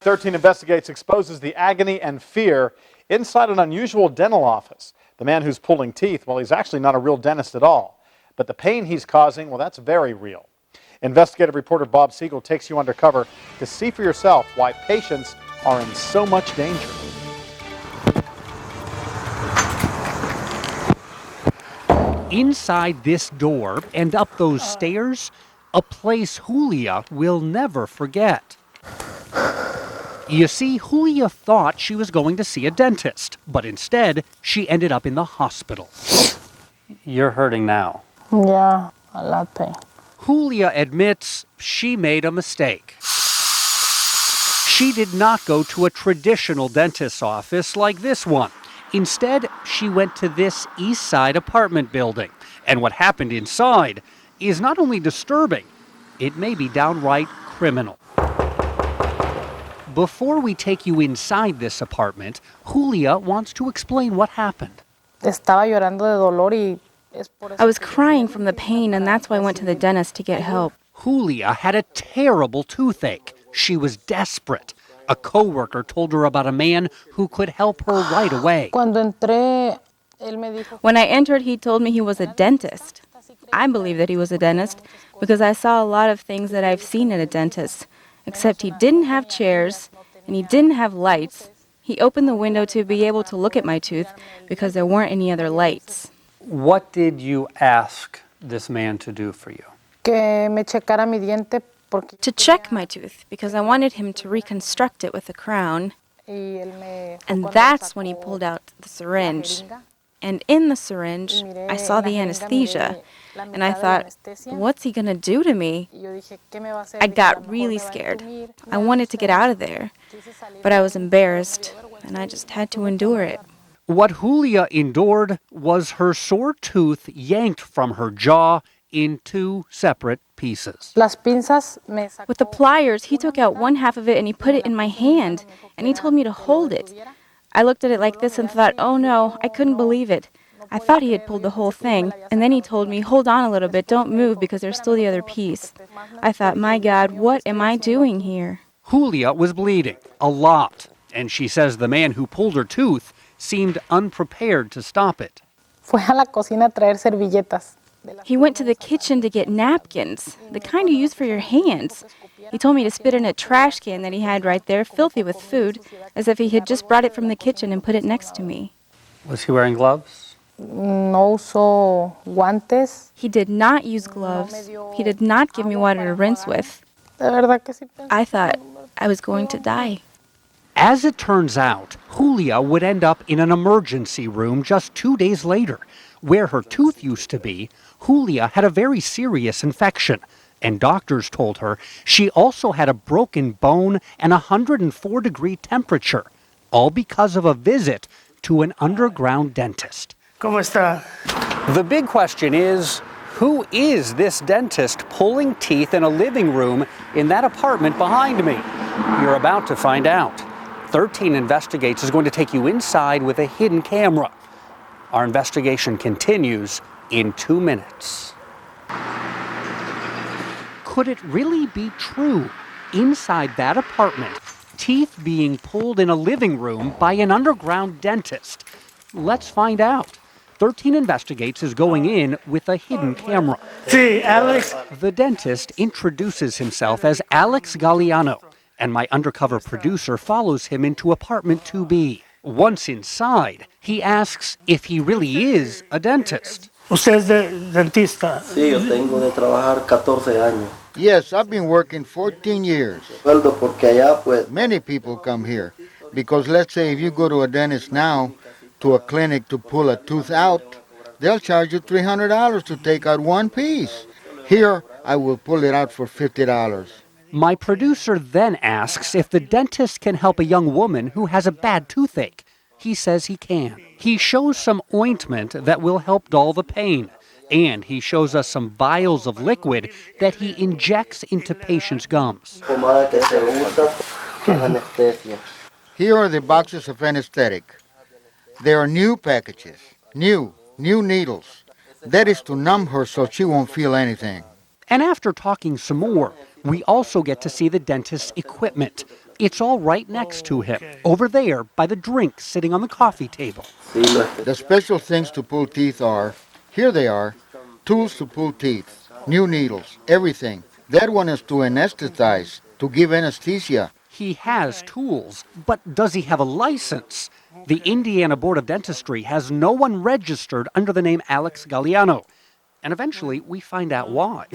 13 Investigates exposes the agony and fear inside an unusual dental office. The man who's pulling teeth, well, he's actually not a real dentist at all. But the pain he's causing, well, that's very real. Investigative reporter Bob Siegel takes you undercover to see for yourself why patients are in so much danger. Inside this door and up those stairs, a place Julia will never forget. You see, Julia thought she was going to see a dentist, but instead, she ended up in the hospital. You're hurting now. Yeah, a lot pain. Julia admits she made a mistake. She did not go to a traditional dentist's office like this one. Instead, she went to this East Side apartment building. And what happened inside is not only disturbing, it may be downright criminal. Before we take you inside this apartment, Julia wants to explain what happened. Estaba llorando de dolor y I was crying from the pain, and that's why I went to the dentist to get help. Julia had a terrible toothache. She was desperate. A coworker told her about a man who could help her right away. When I entered, he told me he was a dentist. I believe that he was a dentist because I saw a lot of things that I've seen in a dentist, except he didn't have chairs and he didn't have lights. He opened the window to be able to look at my tooth because there weren't any other lights. What did you ask this man to do for you? To check my tooth because I wanted him to reconstruct it with a crown. And that's when he pulled out the syringe. And in the syringe, I saw the anesthesia. And I thought, what's he going to do to me? I got really scared. I wanted to get out of there. But I was embarrassed, and I just had to endure it. What Julia endured was her sore tooth yanked from her jaw in two separate pieces. With the pliers, he took out one half of it and he put it in my hand, and he told me to hold it. I looked at it like this and thought, oh no, I couldn't believe it. I thought he had pulled the whole thing, and then he told me, hold on a little bit, don't move because there's still the other piece. I thought, my God, what am I doing here? Julia was bleeding, a lot, and she says the man who pulled her tooth seemed unprepared to stop it. He went to the kitchen to get napkins, the kind you use for your hands. He told me to spit in a trash can that he had right there, filthy with food, as if he had just brought it from the kitchen and put it next to me. Was he wearing gloves? no usó guantes. He did not use gloves. He did not give me water to rinse with. I thought I was going to die. As it turns out, Julia would end up in an emergency room just 2 days later. Where her tooth used to be, Julia had a very serious infection, and doctors told her she also had a broken bone and a 104-degree temperature, all because of a visit to an underground dentist. ¿Cómo está? The big question is, who is this dentist pulling teeth in a living room in that apartment behind me? You're about to find out. 13 Investigates is going to take you inside with a hidden camera. Our investigation continues in 2 minutes. Could it really be true? Inside that apartment, teeth being pulled in a living room by an underground dentist. Let's find out. 13 Investigates is going in with a hidden camera. Sí, Alex. The dentist introduces himself as Alex Galliano, and my undercover producer follows him into apartment 2B. Once inside, he asks if he really is a dentist. ¿Usted es dentista? Sí, yo tengo de trabajar 14 años. Yes, I've been working 14 years. Porque allá, pues, Many people come here because let's say if you go to a dentist now, to a clinic to pull a tooth out, they'll charge you $300 to take out one piece. Here, I will pull it out for $50. My producer then asks if the dentist can help a young woman who has a bad toothache. He says he can. He shows some ointment that will help dull the pain. And he shows us some vials of liquid that he injects into patients' gums. Here are the boxes of anesthetic. They are new packages, new needles. That is to numb her so she won't feel anything. And after talking some more, we also get to see the dentist's equipment. It's all right next to him, over there by the drinks sitting on the coffee table. The special things to pull teeth are, here they are, tools to pull teeth, new needles, everything. That one is to anesthetize, to give anesthesia. He has tools, but does he have a license? The Indiana Board of Dentistry has no one registered under the name Alex Galliano. And eventually, we find out why.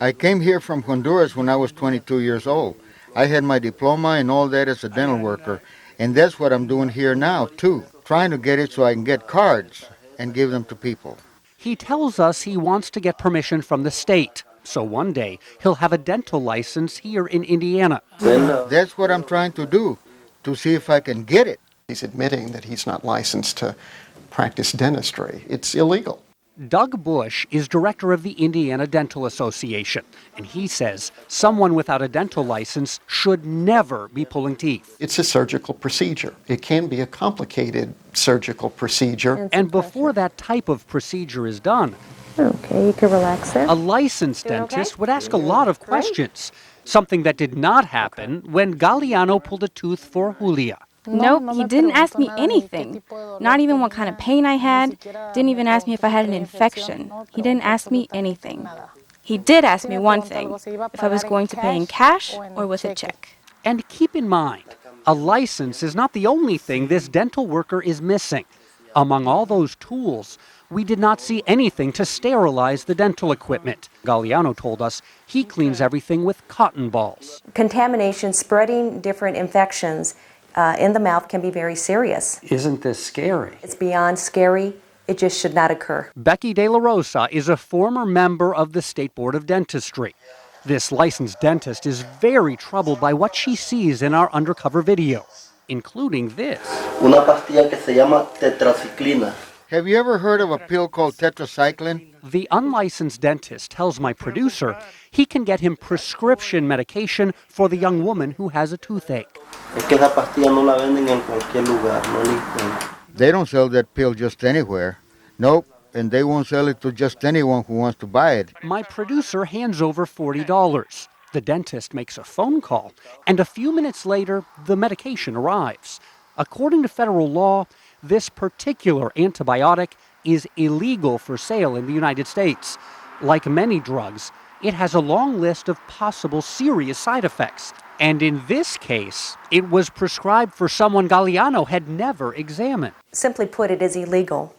I came here from Honduras when I was 22 years old. I had my diploma and all that as a dental worker. And that's what I'm doing here now, too. Trying to get it so I can get cards and give them to people. He tells us he wants to get permission from the state. So one day, he'll have a dental license here in Indiana. That's what I'm trying to do, to see if I can get it. He's admitting that he's not licensed to practice dentistry. It's illegal. Doug Bush is director of the Indiana Dental Association, and he says someone without a dental license should never be pulling teeth. It's a surgical procedure. It can be a complicated surgical procedure. And before that type of procedure is done, okay, you can relax there. a licensed dentist would ask a lot of questions, something that did not happen when Galliano pulled a tooth for Julia. Nope, he didn't ask me anything. Not even what kind of pain I had. Didn't even ask me if I had an infection. He didn't ask me anything. He did ask me one thing, if I was going to pay in cash or with a check. And keep in mind, a license is not the only thing this dental worker is missing. Among all those tools, we did not see anything to sterilize the dental equipment. Galliano told us he cleans everything with cotton balls. Contamination, spreading different infections in the mouth can be very serious. Isn't this scary? It's beyond scary. It just should not occur. Becky De La Rosa is a former member of the State Board of Dentistry. This licensed dentist is very troubled by what she sees in our undercover video, including this. Una pastilla que se llama tetraciclina. Have you ever heard of a pill called tetracycline? The unlicensed dentist tells my producer he can get him prescription medication for the young woman who has a toothache. Es que esa pastilla no la venden en cualquier lugar, no la encuentran. They don't sell that pill just anywhere. Nope, and they won't sell it to just anyone who wants to buy it. My producer hands over $40. The dentist makes a phone call, and a few minutes later, the medication arrives. According to federal law, this particular antibiotic is illegal for sale in the United States. Like many drugs, it has a long list of possible serious side effects. And in this case, it was prescribed for someone Galliano had never examined. Simply put, it is illegal,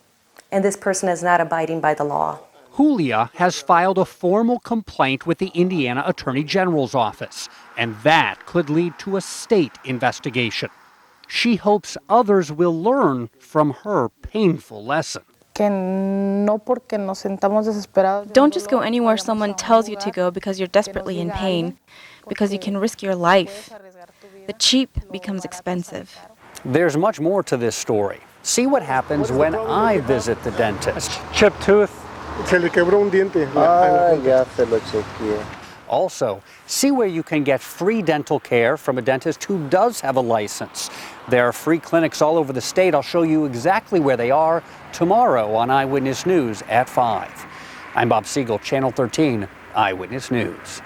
and this person is not abiding by the law. Julia has filed a formal complaint with the Indiana Attorney General's office, and that could lead to a state investigation. She hopes others will learn from her painful lesson. Don't just go anywhere someone tells you to go because you're desperately in pain, because you can risk your life. The cheap becomes expensive. There's much more to this story. See what happens when I visit the dentist. Chipped tooth. Se le quebró un diente. Ya se lo chequeé. Also, see where you can get free dental care from a dentist who does have a license. There are free clinics all over the state. I'll show you exactly where they are tomorrow on Eyewitness News at 5. I'm Bob Siegel, Channel 13, Eyewitness News.